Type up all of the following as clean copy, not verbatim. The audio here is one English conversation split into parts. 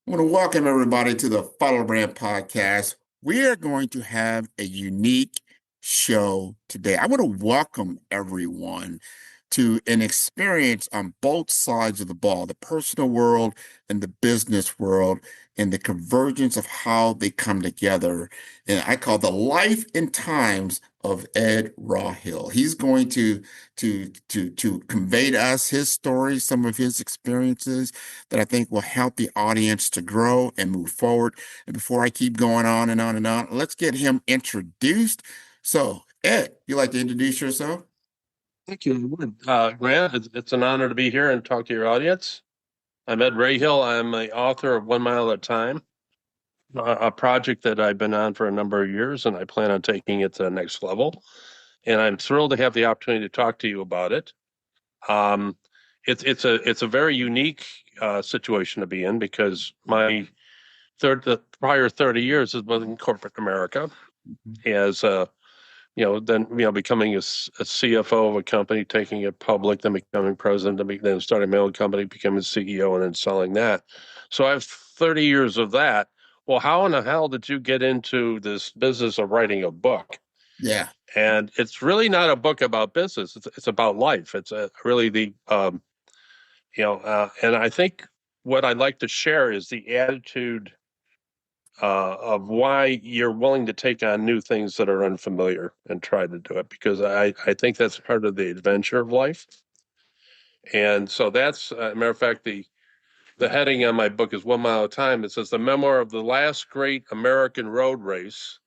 I want to welcome everybody to the Follow Brand Podcast. We are going to have a unique show today. I want to welcome everyone to an experience on both sides of the ball, the personal world and the business world, and the convergence of how they come together. And I call the life and times of Ed Rahill. He's going to convey to us his story, some of his experiences that I think will help the audience to grow and move forward. And before I keep going on and on and on, let's get him introduced. So, Ed, you like to introduce yourself? Thank you. Grant, it's an honor to be here and talk to your audience. I'm Ed Rahill. I'm the author of 1 Mile at a Time, a project that I've been on for a number of years, and I plan on taking it to the next level. And I'm thrilled to have the opportunity to talk to you about it. Um, it's a very unique situation to be in because the prior 30 years has been in corporate America as becoming a CFO of a company, taking it public, then becoming president, then starting my own company, becoming CEO, and then selling that. So I have 30 years of that. Well, how in the hell did you get into this business of writing a book? Yeah. And it's really not a book about business. It's about life. It's really and I think what I'd like to share is the attitude of why you're willing to take on new things that are unfamiliar and try to do it, because I think that's part of the adventure of life. And so that's, a matter of fact, the heading on my book is 1 Mile at a Time. It says the memoir of the last great American road race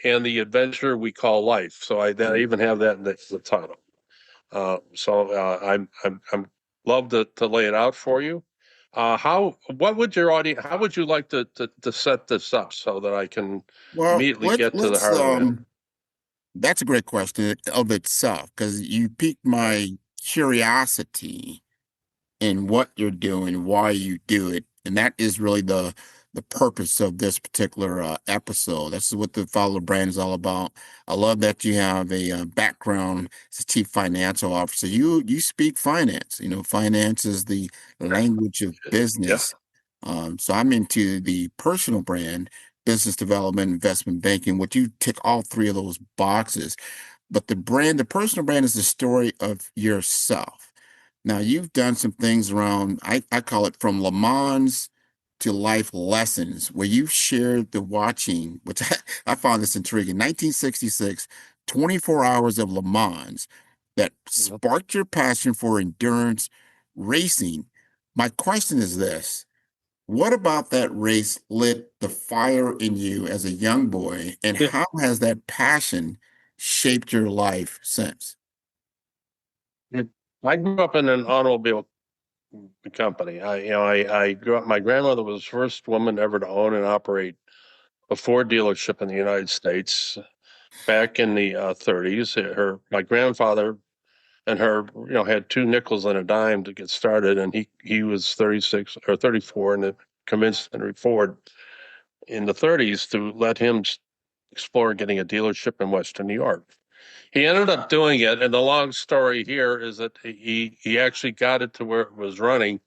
and the adventure we call life. So I even have that in the title. I'm love to lay it out for you. What would your audience, how would you like to set this up so that I can Well, immediately get to the let's heart of it? that's a great question of itself because you piqued Right. my curiosity in what you're doing, why you do it, and that is really the purpose of this particular episode. That's what the Follow Brand is all about. I love that you have a background as a chief financial officer. You speak finance. You know, finance is the language of Yeah. business. So I'm into the personal brand, business development, investment banking. What you tick all three of those boxes, but the personal brand is the story of yourself. Now, you've done some things around, I call it from Le Mans to life lessons, where you've shared the watching, which I found this intriguing. 1966, 24 hours of Le Mans that Yep. sparked your passion for endurance racing. My question is this: what about that race lit the fire in you as a young boy, and Yeah. how has that passion shaped your life since? It- I grew up in an automobile company. I grew up. My grandmother was the first woman ever to own and operate a Ford dealership in the United States back in the 30s. My grandfather and her, had two nickels and a dime to get started, and he was 36 or 34, and it convinced Henry Ford in the 30s to let him explore getting a dealership in Western New York. He ended up doing it, and the long story here is that he actually got it to where it was running,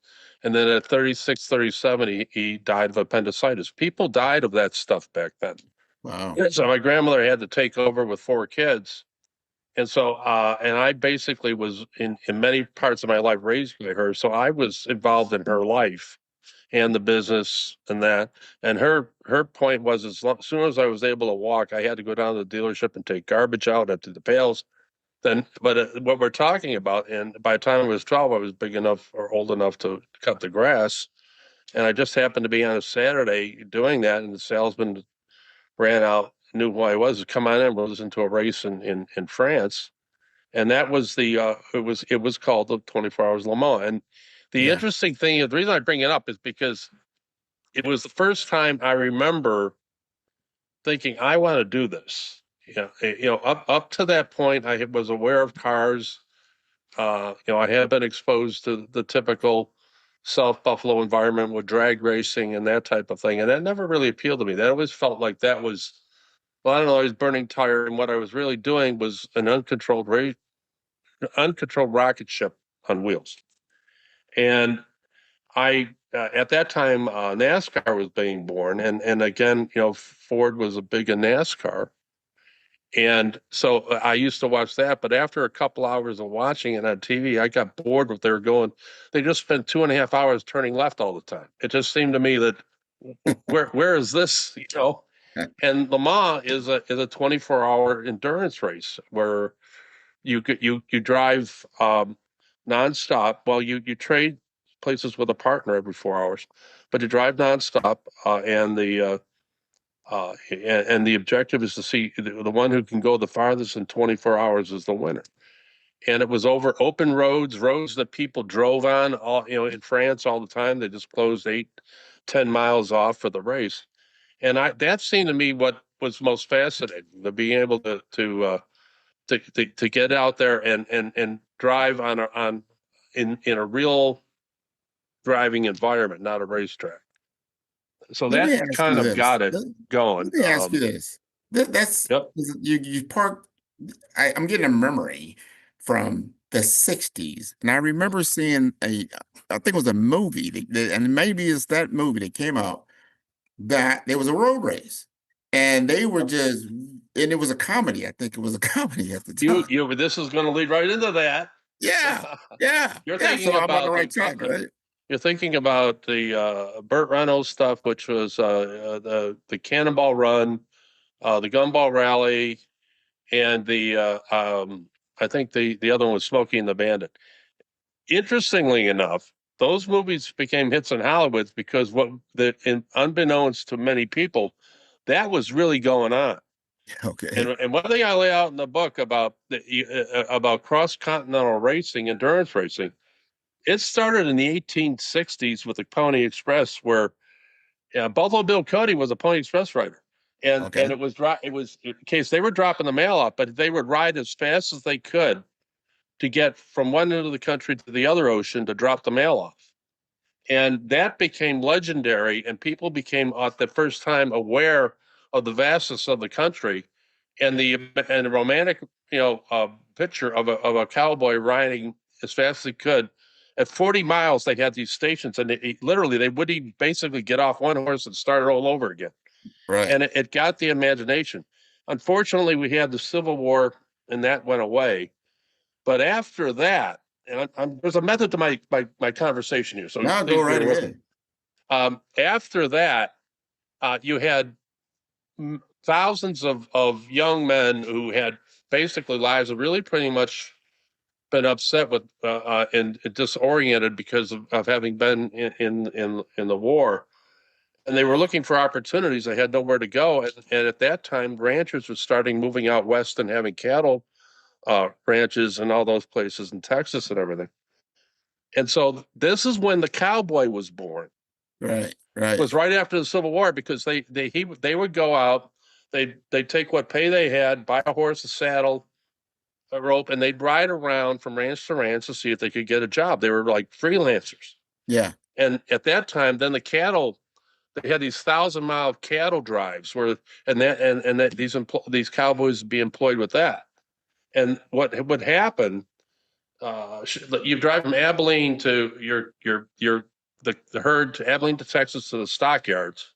and then at 36, 37, he died of appendicitis. People died of that stuff back then. Wow. And so my grandmother had to take over with four kids. And so, and I basically was in many parts of my life raised by her. So I was involved in her life and the business and that. And her point was, as soon as I was able to walk, I had to go down to the dealership and take garbage out, empty the pails. Then, but what we're talking about, and by the time I was 12, I was big enough or old enough to cut the grass. And I just happened to be on a Saturday doing that, and the salesman ran out, knew who I was, come on in, we'll listen to a race in France. And that was it was called the 24 Hours Le Mans. And the Yeah. interesting thing, the reason I bring it up is because it was the first time I remember thinking, I want to do this. Up to that point, I was aware of cars. I had been exposed to the typical South Buffalo environment with drag racing and that type of thing, and that never really appealed to me. That always felt like that was, well, I don't know, I was burning tire, and what I was really doing was an uncontrolled rocket ship on wheels. And I at that time, NASCAR was being born, and again, Ford was a big in NASCAR, and so I used to watch that. But after a couple hours of watching it on TV, I got bored with they were going. They just spent 2.5 hours turning left all the time. It just seemed to me that where is this? And Le Mans is a 24-hour endurance race where you drive nonstop. Well, you trade places with a partner every 4 hours, but you drive nonstop, and the objective is to see the one who can go the farthest in 24 hours is the winner. And it was over open roads that people drove on all in France all the time. They just closed 8-10 miles off for the race, and that seemed to me what was most fascinating, to being able to get out there and drive in a real driving environment, not a racetrack. So Let me that ask kind you of this. got it Let going. me ask you this. That's Yep. you parked. I'm getting a memory from the 60s, and I remember seeing I think it was a movie, and maybe it's that movie that came out that there was a road race, and they were just, and it was a comedy. I think it was a comedy at the You time. you this is going to lead right into that. Yeah, yeah, You're yeah. thinking So I'm on the about right track, right? you're thinking about the Burt Reynolds stuff, which was the Cannonball Run, the Gumball Rally, and the I think the other one was Smokey and the Bandit. Interestingly enough, those movies became hits in Hollywood because unbeknownst to many people, that was really going on. Okay, And one thing I lay out in the book about cross continental racing, endurance racing, it started in the 1860s with the Pony Express, where Buffalo Bill Cody was a Pony Express rider, and okay, it was in case they were dropping the mail off, but they would ride as fast as they could to get from one end of the country to the other ocean to drop the mail off. And that became legendary, and people became at the first time aware of the vastness of the country and the romantic, picture of a cowboy riding as fast as he could. At 40 miles, they had these stations, and literally they would even basically get off one horse and start it all over again. right. And it got the imagination. Unfortunately, we had the Civil War, and that went away. But after that, and there's a method to my conversation here, so Now go please right bear with me. ahead. After that, you had thousands of young men who had basically lives that really pretty much been upset with and disoriented because of having been in the war, and they were looking for opportunities. They had nowhere to go, and at that time, ranchers were starting moving out west and having cattle ranches and all those places in Texas and everything. And so this is when the cowboy was born. Right, It right. was right after the Civil War because they would go out, they'd take what pay they had, buy a horse, a saddle, a rope, and they'd ride around from ranch to ranch to see if they could get a job. They were like freelancers. Yeah, And at that time, then the cattle, they had these 1,000-mile cattle drives where and that these cowboys would be employed with that. And what would happen, you drive from Abilene to the herd to Abilene to Texas to the stockyards,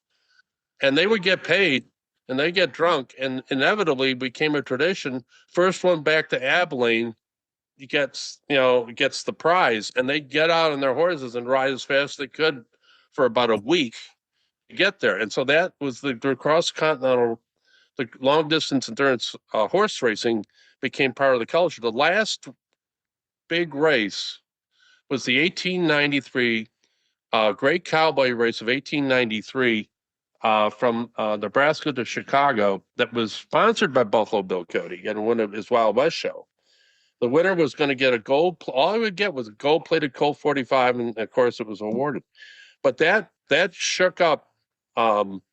and they would get paid and they get drunk, and inevitably became a tradition. First one back to Abilene gets the prize, and they get out on their horses and ride as fast as they could for about a week to get there. And so that was the cross continental, the long distance endurance horse racing became part of the culture. The last big race was the 1893 Great Cowboy Race of 1893 from Nebraska to Chicago, that was sponsored by Buffalo Bill Cody and one of his Wild West show. The winner was going to get a all he would get was a gold plated Colt 45, and of course it was awarded. But that shook up. Um,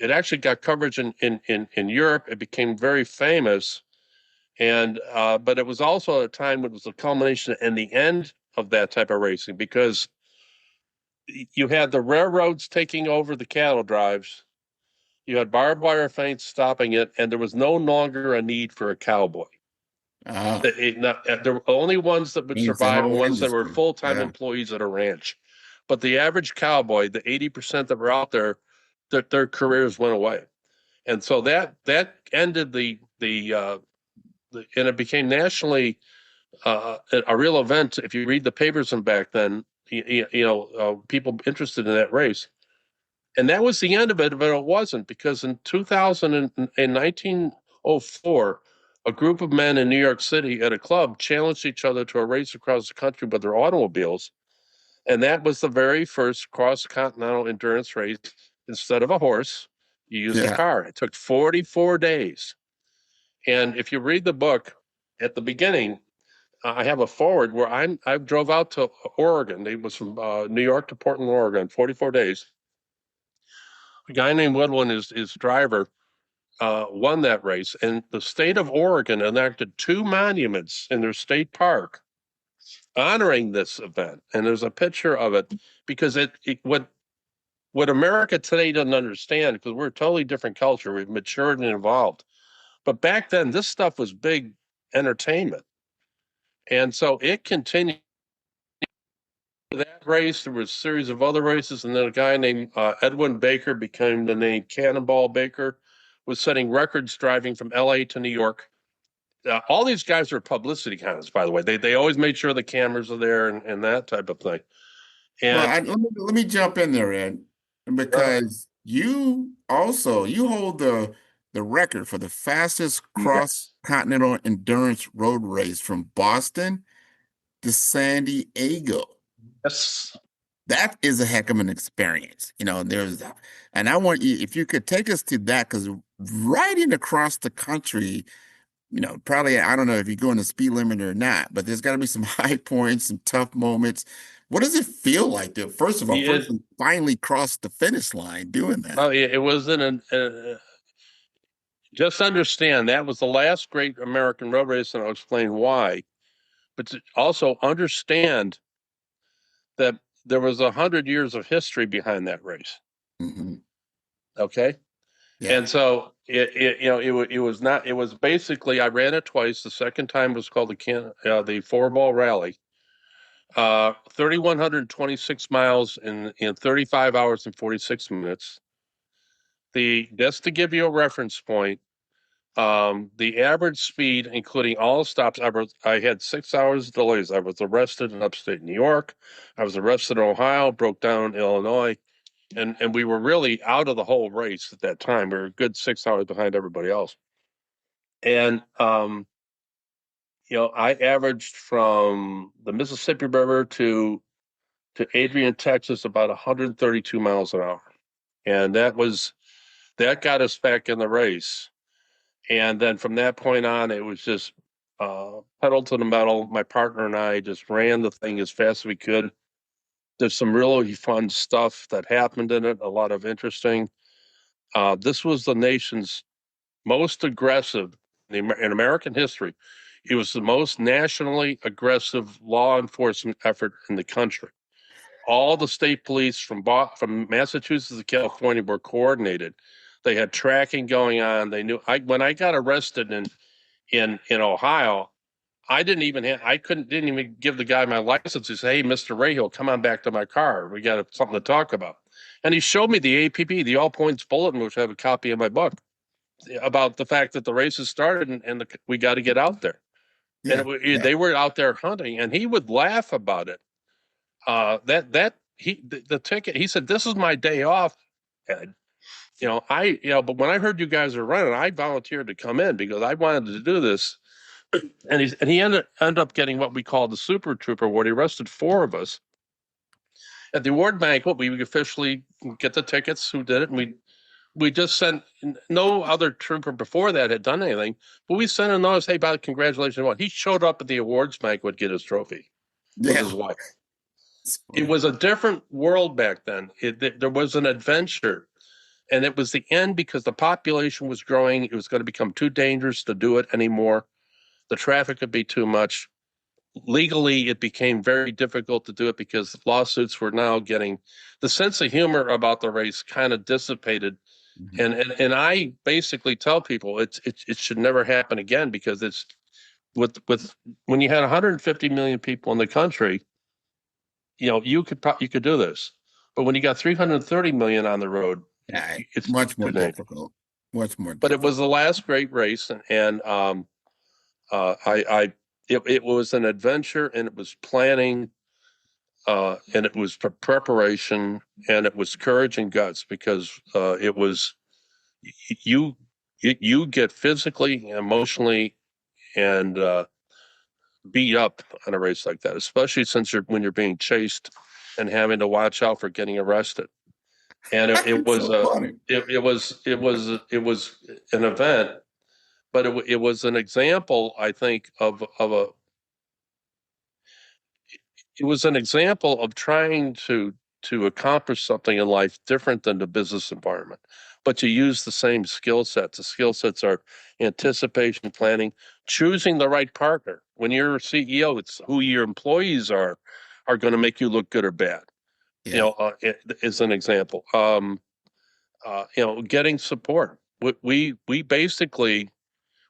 it actually got coverage in Europe. It became very famous, and but it was also a time when it was the culmination and the end of that type of racing, because you had the railroads taking over the cattle drives, you had barbed wire fence stopping it, and there was no longer a need for a cowboy. uh, There were only ones that would means the survive and whole ones that were industry. full time Yeah, employees at a ranch. But the average cowboy, the 80% that were out there, their careers went away. And so that ended and it became nationally a real event. If you read the papers from back then, people interested in that race. And that was the end of it, but it wasn't, because in 2000 and in 1904, a group of men in New York City at a club challenged each other to a race across the country with their automobiles. And that was the very first cross-continental endurance race. Instead of a horse, you used a Yeah. car. It took 44 days. And if you read the book at the beginning, I have a forward where I drove out to Oregon. It was from New York to Portland, Oregon, 44 days. A guy named Woodland, his driver, won that race, and the state of Oregon enacted two monuments in their state park honoring this event. And there's a picture of it, because what America today doesn't understand, because we're a totally different culture, we've matured and evolved. But back then, this stuff was big entertainment, and so it continued. That race, there was a series of other races, and then a guy named Edwin Baker became the name Cannonball Baker, was setting records driving from LA to New York. All these guys are publicity hounds, by the way. They always made sure the cameras are there and that type of thing. Well, And let me jump in there, Ed, because you hold the record for the fastest yes, cross-continental endurance road race from Boston to San Diego. yes, That is a heck of an experience. And I want you, if you could take us to that, because riding across the country, probably, I don't know if you're going the speed limit or not, but there's got to be some high points, some tough moments. What does it feel like to, first of all, it, finally cross the finish line doing that? well, it wasn't just understand that was the last great American road race, and I'll explain why. But to also understand that there was 100 years of history behind that race. Hmm. Okay. Yeah. And so it was not, it was basically, I ran it twice. The second time was called the four ball rally. 3,126 miles in 35 hours and 46 minutes. Just to give you a reference point, the average speed, including all stops, I had 6 hours delays. I was arrested in upstate New York. I was arrested in Ohio, broke down in Illinois, and we were really out of the whole race at that time. We were a good 6 hours behind everybody else. And I averaged from the Mississippi River to Adrian, Texas, about 132 miles an hour, and that got us back in the race. And then from that point on, it was just pedal to the metal. My partner and I just ran the thing as fast as we could. There's some really fun stuff that happened in it, a lot of interesting. This was the nation's most aggressive in American history. It was the most nationally aggressive law enforcement effort in the country. All the state police from Massachusetts to California were coordinated. They had tracking going on. They knew when I got arrested in Ohio, I didn't even give the guy my license. He said, "Hey, Mr. Rahill, come on back to my car. We got something to talk about." And he showed me the APB, the All Points Bulletin, which I have a copy in my book, about the fact that the race has started and we got to get out there. And Yeah. Yeah. they were out there hunting, and he would laugh about it. The ticket. He said, "This is my day off, Ed." But when I heard you guys are running, I volunteered to come in because I wanted to do this. And he ended up getting what we call the Super Trooper Award. He arrested four of us at the award banquet. We officially get the tickets who did it, and we just sent. No other trooper before that had done anything, but we sent a notice, "Hey, Bob, congratulations!" What he showed up at the awards banquet, get his trophy with Yeah. his wife. It's It funny. was a different world back then. There was an adventure, and it was the end because the population was growing. It was going to become too dangerous to do it anymore. The traffic would be too much. Legally, it became very difficult to do it because lawsuits were now getting the sense of humor about the race kind of dissipated. Mhm. And I basically tell people it should never happen again, because it's with when you had 150 million people in the country, you could do this. But when you got 330 million on the road, Yeah, it's much more too dangerous. difficult. Much more But it difficult. was the last great race, and I it was an adventure, and it was planning, and it was preparation, and it was courage and guts because it was you you get physically, emotionally, and beat up on a race like that, especially since you're being chased and having to watch out for getting arrested. And it It's was so a funny. it was an event, but it was an example, I think, of a it was an example of trying to accomplish something in life different than the business environment, but you use the same skill sets. The skill sets are anticipation, planning, choosing the right partner. When you're a CEO, it's who your employees are going to make you look good or bad. Yeah. Is an example. Getting support. We basically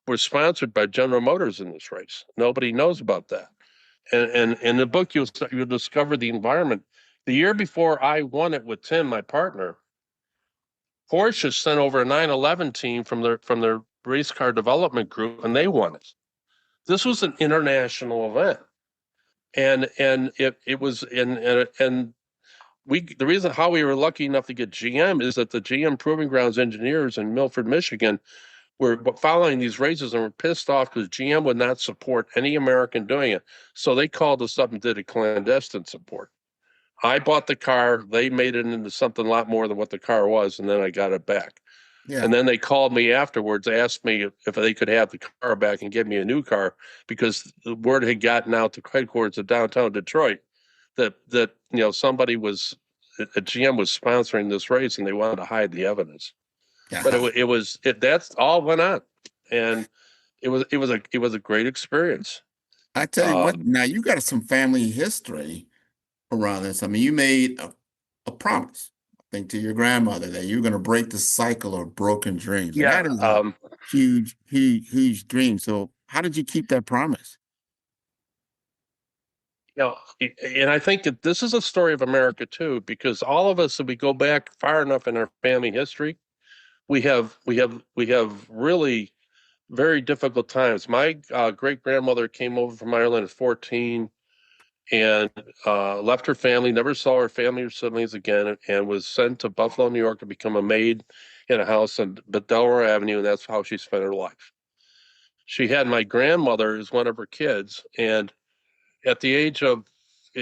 were sponsored by General Motors in this race. Nobody knows about that. And in the book, you'll discover the environment. The year before I won it with Tim, my partner, Porsche sent over a 911 team from their race car development group, and they won it. This was an international event, and it was and we the reason how we were lucky enough to get GM is that the GM Proving Grounds engineers in Milford, Michigan, were following these races and were pissed off because GM would not support any American doing it. So they called us up and did a clandestine support. I bought the car. They made it into something a lot more than what the car was, and then I got it back. Yeah. And then they called me afterwards, asked me if they could have the car back and give me a new car because the word had gotten out to headquarters of downtown Detroit that somebody was a GM was sponsoring this race and they wanted to hide the evidence. But Yeah. that's all went on, and it was a great experience. I tell you what, Um, now you got some family history around this. I mean, you made a promise, I think, to your grandmother that you're going to break the cycle of broken dreams. And yeah, that is a huge, huge, huge dream. So how did you keep that promise? and I think that this is a story of America too, because all of us, if we go back far enough in our family history, we have really very difficult times. My great grandmother came over from Ireland at 14 and left her family, never saw her family or siblings again, and was sent to Buffalo, New York to become a maid in a house on Delaware Avenue, and that's how she spent her life. She had my grandmother as one of her kids, and at the age of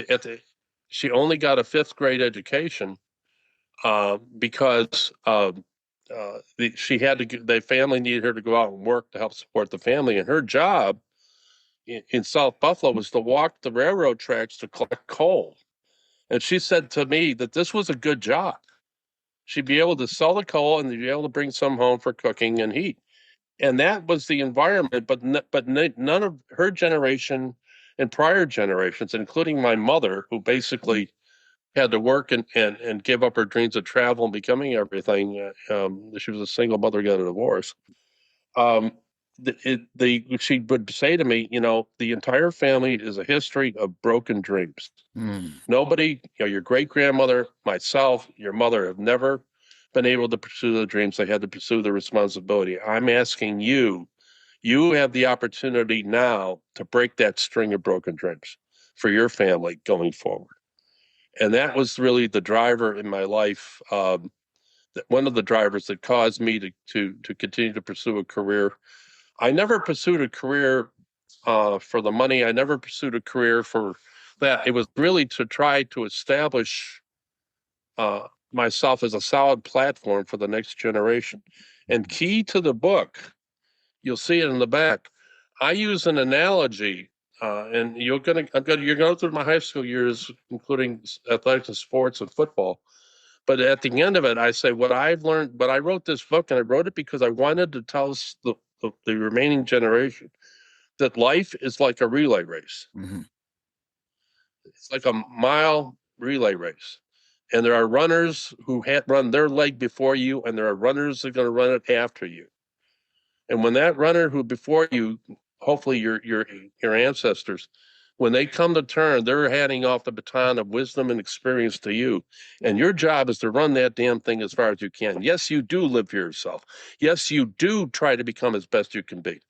at the she only got a fifth grade education because she had to. The family needed her to go out and work to help support the family, and her job in South Buffalo was to walk the railroad tracks to collect coal. And she said to me that this was a good job. She'd be able to sell the coal and be able to bring some home for cooking and heat. And that was the environment. But none of her generation and prior generations, including my mother, who basically had to work and give up her dreams of travel and becoming everything. She was a single mother, got a divorce. Um, she would say to me, the entire family is a history of broken dreams. Mm, Nobody, your great grandmother, myself, your mother have never been able to pursue the dreams. They had to pursue the responsibility. I'm asking you, you have the opportunity now to break that string of broken dreams for your family going forward. And that was really the driver in my life. One of the drivers that caused me to continue to pursue a career. I never pursued a career for the money. I never pursued a career for that. It was really to try to establish myself as a solid platform for the next generation. And key to the book, you'll see it in the back. I use an analogy, and you're going through my high school years, including athletics and sports and football. But at the end of it, I say what I've learned. But I wrote this book, and I wrote it because I wanted to tell the remaining generation that life is like a relay race. mhm. It's like a mile relay race. And there are runners who run their leg before you, and there are runners that are going to run it after you. And when that runner who before you, hopefully your ancestors, When they come to turn, they're handing off the baton of wisdom and experience to you. And your job is to run that damn thing as far as you can. Yes, you do live for yourself. Yes, you do try to become as best you can be.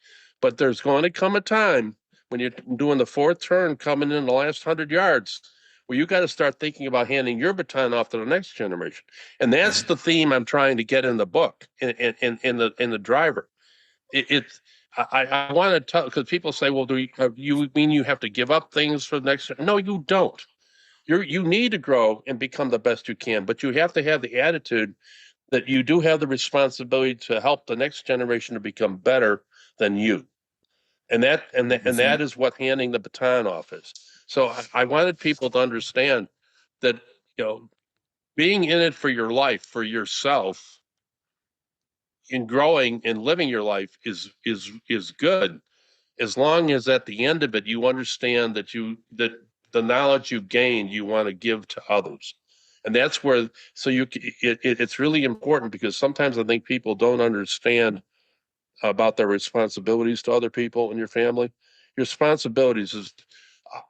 But there's going to come a time when you're doing the fourth turn coming in the last 100 yards where you got to start thinking about handing your baton off to the next generation. And that's the theme I'm trying to get in the book, in the driver. It's I want to tell, because people say, well, do you mean you have to give up things for the next? No, you don't. You need to grow and become the best you can, but you have to have the attitude that you do have the responsibility to help the next generation to become better than you. And that is what handing the baton off is. So I wanted people to understand that, you know, being in it for your life, for yourself, in growing and living your life is good, as long as at the end of it you understand that the knowledge you gained you want to give to others. And that's where, so it's really important, because sometimes I think people don't understand about their responsibilities to other people in your family. Your responsibilities is,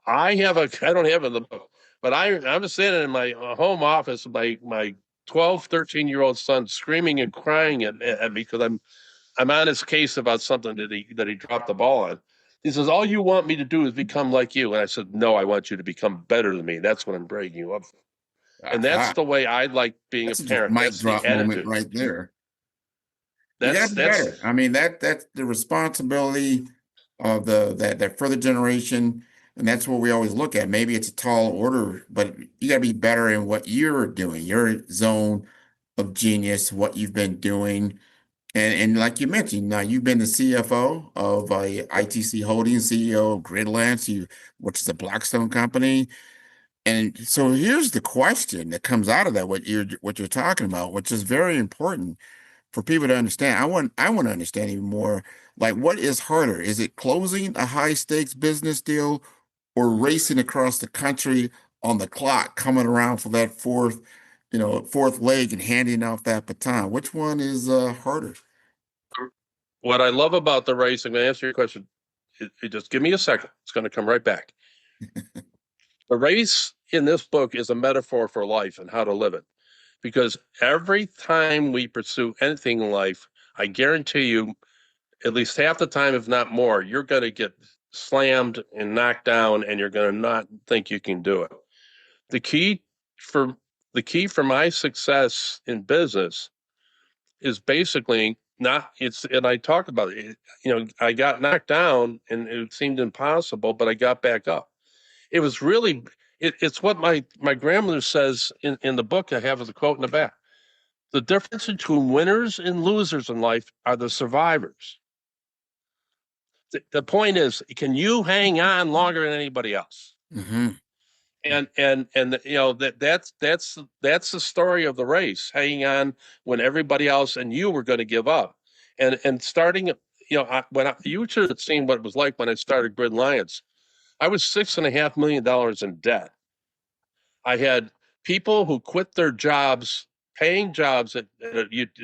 I don't have it in the book, but I'm sitting in my home office with my 12, 13-year-old son screaming and crying at me because I'm on his case about something that he dropped the ball on. He says, all you want me to do is become like you. And I said, no, I want you to become better than me. That's what I'm breaking you up for. And that's Aha. the way I like being a That's a parent. mic That's the drop moment attitude. right there. You got to be That's better. I mean, that's the responsibility of that further generation, and that's what we always look at. Maybe it's a tall order, but you got to be better in what you're doing, your zone of genius, what you've been doing. And like you mentioned, now you've been the CFO of ITC Holdings, CEO of Gridlands, which is a Blackstone company. And so here's the question that comes out of that, what you're talking about, which is very important for people to understand. I want to understand even more, like, what is harder? Is it closing a high stakes business deal or racing across the country on the clock, coming around for that fourth leg and handing off that baton? Which one is harder? what I love about the race. I'm going to answer your question. Just give me a second. It's going to come right back. The race in this book is a metaphor for life and how to live it. Because every time we pursue anything in life, I guarantee you, at least half the time, if not more, you're going to get slammed and knocked down, and you're going to not think you can do it. The key for the key for my success in business is basically not it's and I talk about it. I got knocked down and it seemed impossible, but I got back up. It was really it's what my grandmother says in the book. I have as a quote in the back. The difference between winners and losers in life are the survivors. The point is, can you hang on longer than anybody else? Hmm. And that's the story of the race, hanging on when everybody else and you were going to give up. And starting, you should have seen what it was like when I started Grid Alliance. I was $6.5 million in debt. I had people who quit their jobs, paying jobs at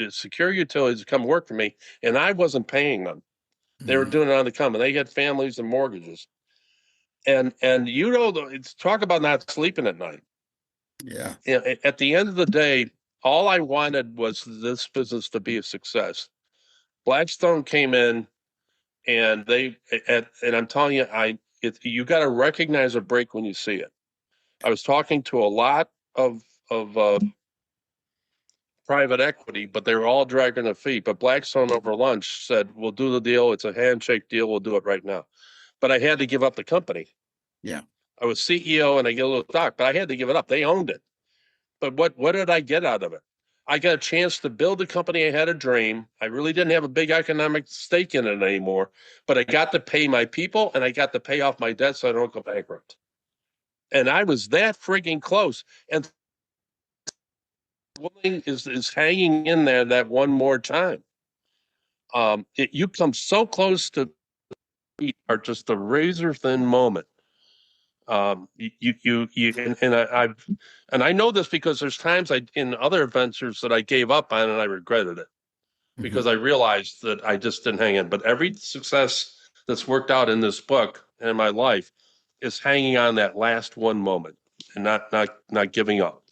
secure utilities to come work for me, and I wasn't paying them. They were Hmm. doing it on the come, and they had families and mortgages. And it's talk about not sleeping at night. Yeah. At the end of the day, all I wanted was this business to be a success. Blackstone came in, and and I'm telling you, you got to recognize a break when you see it. I was talking to a lot of private equity, but they were all dragging their feet. But Blackstone over lunch said, "We'll do the deal. It's a handshake deal. We'll do it right now." But I had to give up the company. Yeah. I was CEO and I get a little stock, but I had to give it up. They owned it. But what did I get out of it? I got a chance to build a company. I had a dream. I really didn't have a big economic stake in it anymore, but I got to pay my people and I got to pay off my debt so I don't go bankrupt. And I was that freaking close. And willing is hanging in there that one more time. You come so close to are just a razor thin moment. And I know this because there's times in other ventures that I gave up on and I regretted it Hmm. because I realized that I just didn't hang in. But every success that's worked out in this book and in my life is hanging on that last one moment and not giving up.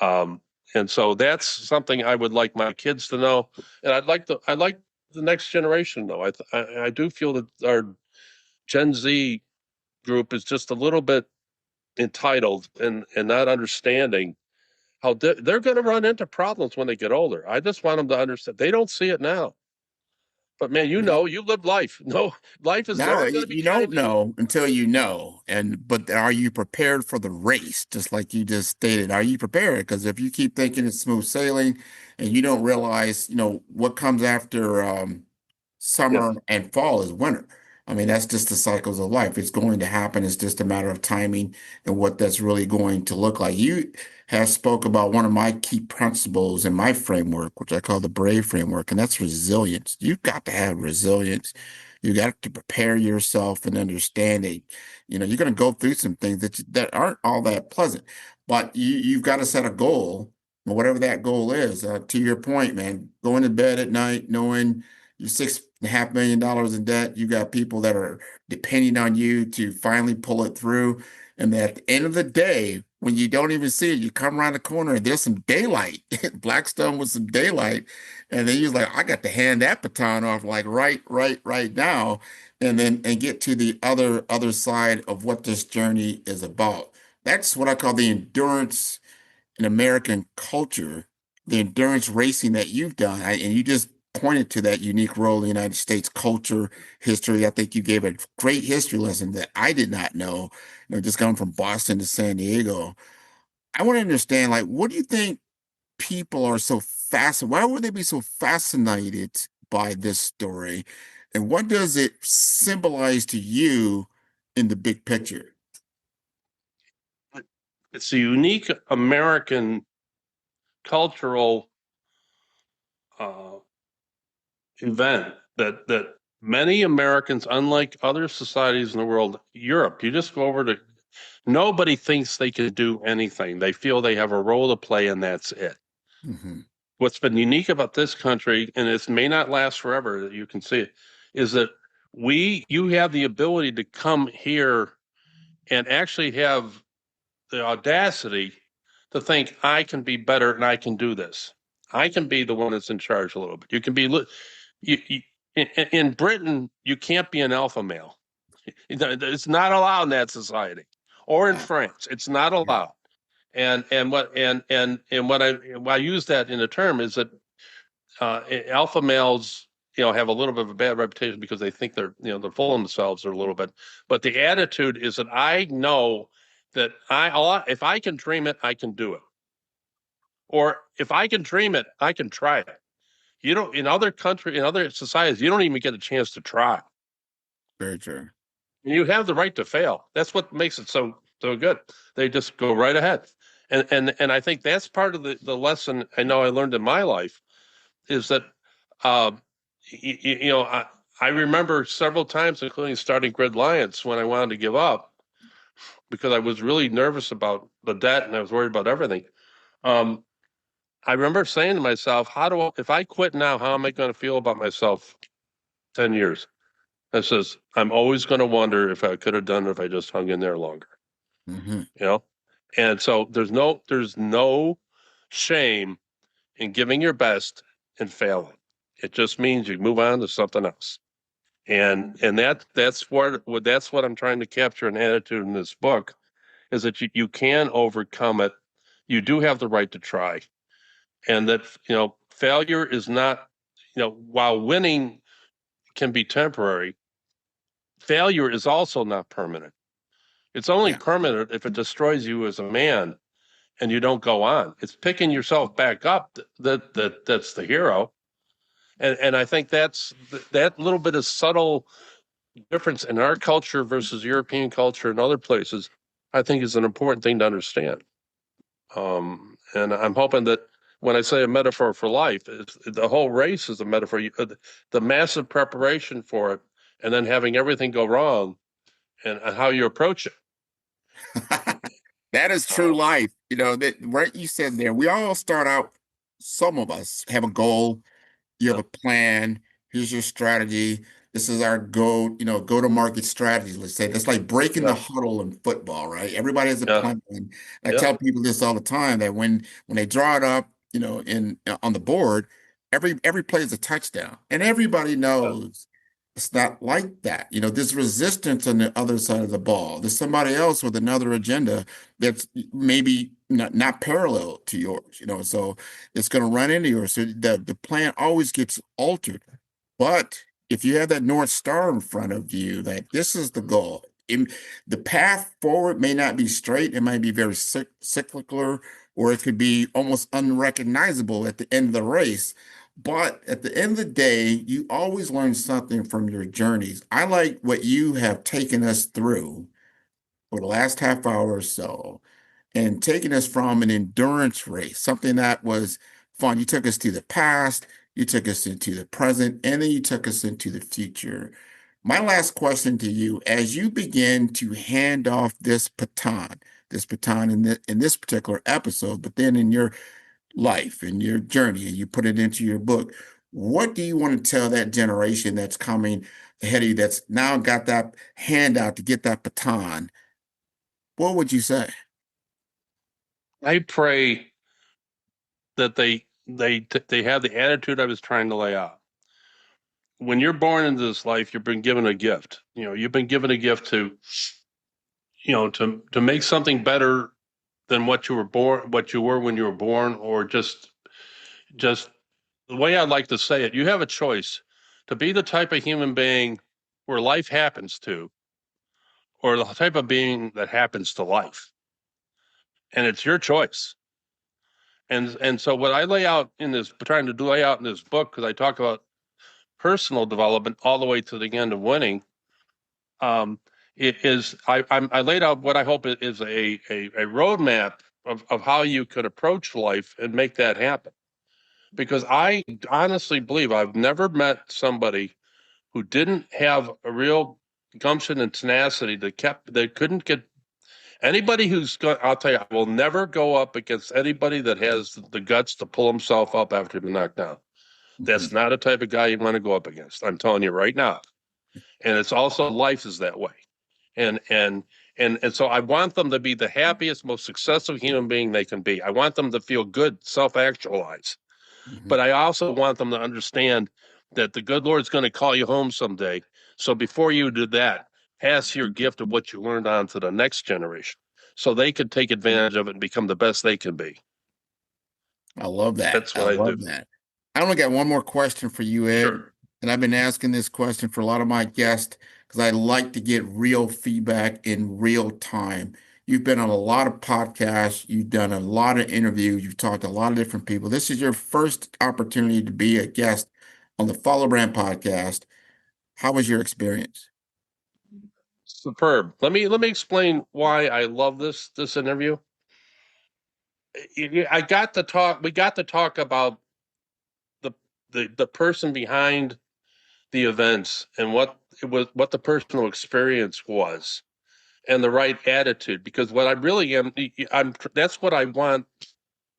Um, and so that's something I would like my kids to know, and I'd like the next generation to know. I do feel that our Gen Z group is just a little bit entitled and not understanding how they're going to run into problems when they get older. I just want them to understand they don't see it now. But man, you No, know, you lived life. No, life is no, never going to be you kind don't to you. know until you know. But are you prepared for the race? Just like you just stated, are you prepared? Because if you keep thinking it's smooth sailing and you don't realize, what comes after Yeah. summer and fall is winter. I mean, that's just the cycles of life. It's going to happen. It's just a matter of timing and what that's really going to look like. You have spoke about one of my key principles in my framework, which I call the BRAVE framework, and that's resilience. You've got to have resilience. You got to prepare yourself and understand that, you're going to go through some things that aren't all that pleasant, but you've got to set a goal, whatever that goal is. To your point, man, going to bed at night knowing you're $6.5 million in debt. You got people that are depending on you to finally pull it through. And at the end of the day, when you don't even see it, you come around the corner and there's some daylight, Blackstone with some daylight. And then you're like, I got to hand that baton off like right now. And then and get to the other side of what this journey is about. That's what I call the endurance in American culture, the endurance racing that you've done, and you just pointed to that unique role in the United States culture, history. I think you gave a great history lesson that I did not know, just going from Boston to San Diego. I want to understand, like, what do you think people are so fascinated? Why would they be so fascinated by this story? And what does it symbolize to you in the big picture? It's a unique American cultural uh, event that many Americans, unlike other societies in the world, Europe, you just go over to nobody thinks they can do anything. They feel they have a role to play, and that's it. Hmm. What's been unique about this country, and it may not last forever, that you can see it, is that you have the ability to come here and actually have the audacity to think I can be better and I can do this. I can be the one that's in charge a little bit. You can be you, in Britain. You can't be an alpha male. It's not allowed in that society, or in Yeah, France. It's not yeah, allowed. And what I use that in a term is that alpha males, have a little bit of a bad reputation because they think they're full of themselves a little bit. But the attitude is that I know that if I can dream it, I can do it. Or if I can dream it, I can try it. You don't in other societies, you don't even get a chance to try. very true. And you have the right to fail. That's what makes it so good. They just go right ahead. And I think that's part of the lesson I know I learned in my life is that uh, I remember several times, including starting Grid Lions, when I wanted to give up because I was really nervous about the debt and I was worried about everything. Um, I remember saying to myself, if I quit now, how am I going to feel about myself 10 years? I says, I'm always going to wonder if I could have done it if I just hung in there longer, Hmm. you know? And so there's no shame in giving your best and failing. It just means you move on to something else. And that's what I'm trying to capture an attitude in this book is that you can overcome it. You do have the right to try. And that, failure is not, while winning can be temporary, failure is also not permanent. It's only Yeah. permanent if it destroys you as a man and you don't go on. It's picking yourself back up that's the hero. And I think that little bit of subtle difference in our culture versus European culture and other places, I think is an important thing to understand. And I'm hoping that when I say a metaphor for life, the whole race is a metaphor. The massive preparation for it, and then having everything go wrong, and how you approach it. That is true Uh, life. That what you said there, we all start out, some of us have a goal, you have yeah, a plan, here's your strategy. This is our go to market strategy. Let's say that's like breaking the Yeah. huddle in football, right? Everybody has a Yeah. plan. And I Yeah. tell people this all the time that when they draw it up, in on the board, every play is a touchdown, and everybody Yeah. knows it's not like that. There's resistance on the other side of the ball. There's somebody else with another agenda that's maybe not parallel to yours. So it's going to run into yours. So the plan always gets altered. But if you have that North Star in front of you, that this is the goal, the path forward may not be straight. It might be very cyclical, or it could be almost unrecognizable at the end of the race. But at the end of the day, you always learn something from your journeys. I like what you have taken us through for the last half hour or so and taking us from an endurance race, something that was fun. You took us to the past, you took us into the present, and then you took us into the future. My last question to you, as you begin to hand off this baton in this particular episode, but then in your life and your journey, and you put it into your book, what do you want to tell that generation that's coming ahead of you that's now got that handout to get that baton? What would you say? I pray that they have the attitude I was trying to lay out. When you're born into this life, you've been given a gift. You've been given a gift to make something better than what you were when you were born, or just the way I'd like to say it, you have a choice to be the type of human being where life happens to, or the type of being that happens to life. And it's your choice. And so what I lay out in this, trying to lay out in this book, because I talk about personal development all the way to the end of winning, it is I laid out what I hope is a roadmap of how you could approach life and make that happen. Because I honestly believe I've never met somebody who didn't have a real gumption and tenacity that couldn't get anybody who's going. I'll tell you, I will never go up against anybody that has the guts to pull himself up after being knocked down. That's Mhm, not a type of guy you want to go up against. I'm telling you right now. And it's also life is that way. And and and so I want them to be the happiest, most successful human being they can be. I want them to feel good, self-actualize. mhm. But I also want them to understand that the good Lord's going to call you home someday. So before you do that, pass your gift of what you learned on to the next generation so they can take advantage of it and become the best they can be. I love that. That's I what I do. love that. I only got one more question for you, Ed. Sure. And I've been asking this question for a lot of my guests because I like to get real feedback in real time. You've been on a lot of podcasts, you've done a lot of interviews, you've talked to a lot of different people. This is your first opportunity to be a guest on the Follow Brand podcast. How was your experience? Superb. Let me explain why I love this interview. I got to talk. We got to talk about the the person behind the events and what it was, what the personal experience was, and the right attitude. Because what I really am, I'm that's what I want.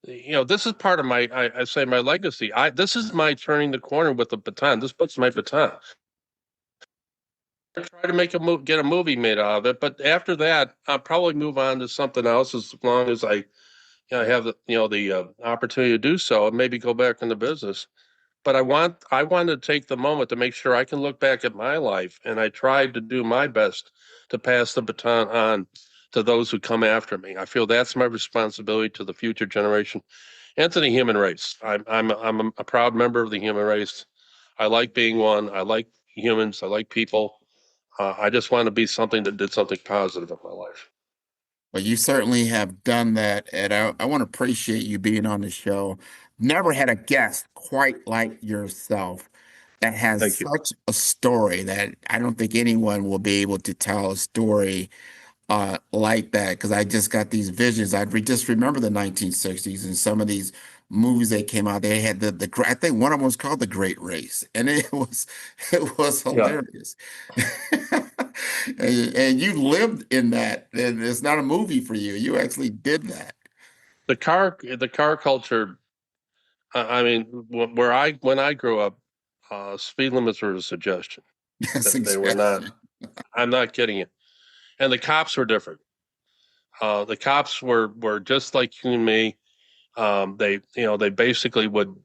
This is part of my I say my legacy. This is my turning the corner with the baton. This puts my baton. I try to make get a movie made out of it, but after that, I'll probably move on to something else as long as I have the opportunity to do so, and maybe go back into business. But I want to take the moment to make sure I can look back at my life, and I tried to do my best to pass the baton on to those who come after me. I feel that's my responsibility to the future generation and to the human race. I'm a proud member of the human race. I like being one. I like humans. I like people. I just want to be something that did something positive in my life. Well, you certainly have done that, and I want to appreciate you being on the show. Never had a guest quite like yourself that has Thank you. such a story that I don't think anyone will be able to tell a story like that because I just got these visions. Just remember the 1960s and some of these movies that came out. They had I think one of them was called The Great Race, and it was Yeah. hilarious. And you lived in that. And it's not a movie for you. You actually did that. The car culture. I mean, when I grew up, speed limits were a suggestion. Yes, They were not. exactly. I'm not kidding you. And the cops were different. The cops were just like you and me. They basically would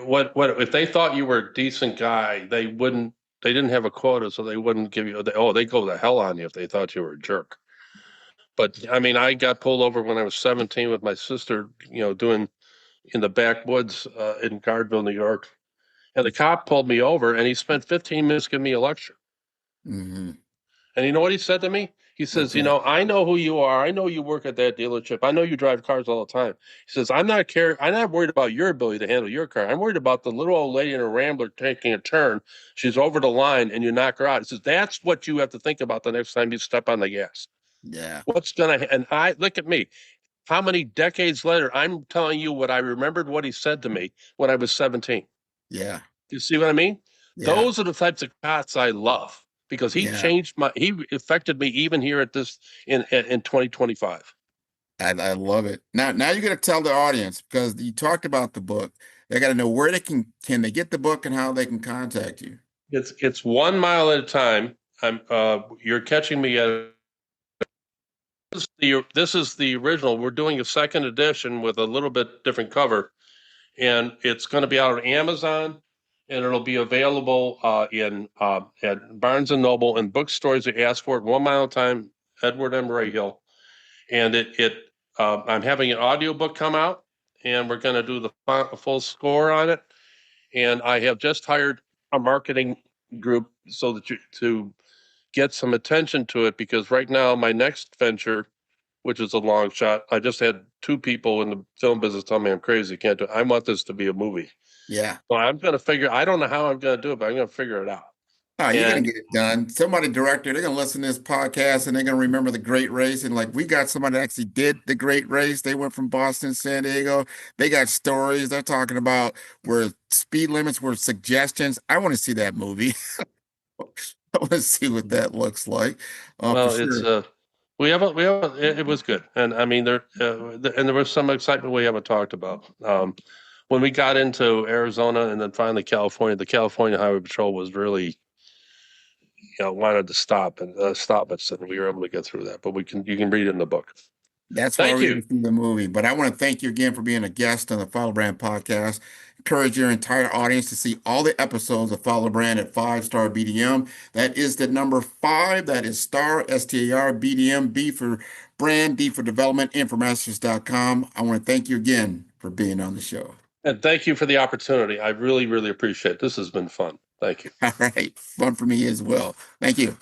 what if they thought you were a decent guy, they didn't have a quota, so they wouldn't give you. They go to hell on you if they thought you were a jerk. But I mean, I got pulled over when I was 17 with my sister, doing in the backwoods in Guardville, New York, and the cop pulled me over, and he spent 15 minutes giving me a lecture. Hmm. And you know what he said to me? He What's says, that? I know who you are. I know you work at that dealership. I know you drive cars all the time. He says, I'm not worried about your ability to handle your car. I'm worried about the little old lady in a Rambler taking a turn. She's over the line and you knock her out. He says, that's what you have to think about the next time you step on the gas. Yeah, What's gonna and I look at me. How many decades later, I'm telling you what I remembered what he said to me when I was 17. yeah, You see what I mean? yeah, Those are the types of cots I love because yeah. he affected me even here at this in 2025. I love it. Now you got to tell the audience because you talked about the book. They got to know where they can they get the book and how they can contact you. It's 1 mile at a time. You're catching me at this is the original. We're doing a second edition with a little bit different cover, and it's going to be out on Amazon, and it'll be available in at Barnes and Noble and bookstores that ask for it. 1 mile at a time. Edward M. Rahill. And I'm having an audiobook come out, and we're going to do the full score on it. And I have just hired a marketing group so that to get some attention to it because right now my next venture, which is a long shot, I just had two people in the film business tell me I'm crazy, can't do it. I want this to be a movie. Yeah. So I'm going to figure. I don't know how I'm going to do it, but I'm going to figure it out. Oh, you're gonna And get it done. Somebody director, they're gonna listen to this podcast and they're gonna remember the Great Race. And like we got somebody that actually did the Great Race. They went from Boston, San Diego. They got stories. They're talking about where speed limits were suggestions. I want to see that movie. I want to see what that looks like. For well, it's sure. it was good, and I mean there was some excitement we haven't talked about. When we got into Arizona and then finally California, the California Highway Patrol was really wanted to stop us, and we were able to get through that. But you can read it in the book. That's why Thank we're you. going to see the movie. But I want to thank you again for being a guest on the Follow Brand podcast. Encourage your entire audience to see all the episodes of Follow Brand at 5 Star BDM. That is the number 5. That is star, STAR, BDM, B for brand, D for development, informations.com. I want to thank you again for being on the show. And thank you for the opportunity. I really, really appreciate it. This has been fun. Thank you. All right. Fun for me as well. Thank you.